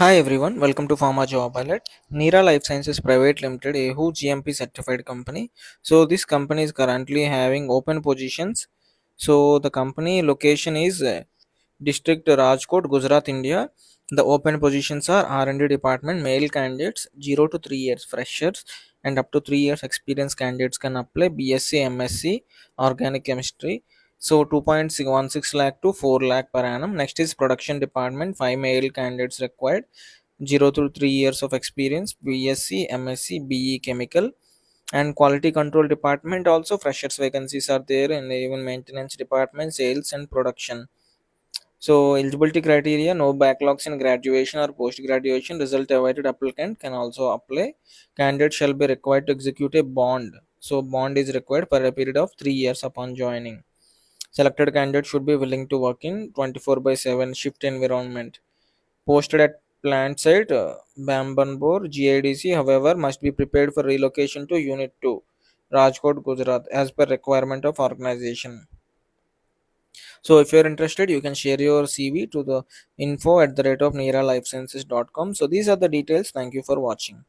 Hi everyone, welcome to Pharma Job Alert. Nira Life Sciences Private Limited, a WHO GMP certified company. So this company is currently having open positions. So the company location is District Rajkot, Gujarat, India. The open positions are R&D department, male candidates 0 to 3 years, freshers, and up to 3 years experience candidates can apply BSc, MSc, organic chemistry. So 2.16 lakh to 4 lakh per annum. Next is production department, 5 male candidates required, 0 to 3 years of experience, BSc, MSc, BE chemical. And quality control department also freshers vacancies are there, and even maintenance department, sales and production. So eligibility criteria: no backlogs in graduation or post graduation. Result awaited applicant can also apply. Candidate shall be required to execute a bond. So bond is required for a period of 3 years upon joining. Selected candidate should be willing to work in 24 by 7 shift environment. Posted at plant site, Bambanbor, GIDC, however, must be prepared for relocation to Unit 2, Rajkot, Gujarat, as per requirement of organization. So if you're interested, you can share your CV to the info at the rate of neeralifesciences.com. So these are the details. Thank you for watching.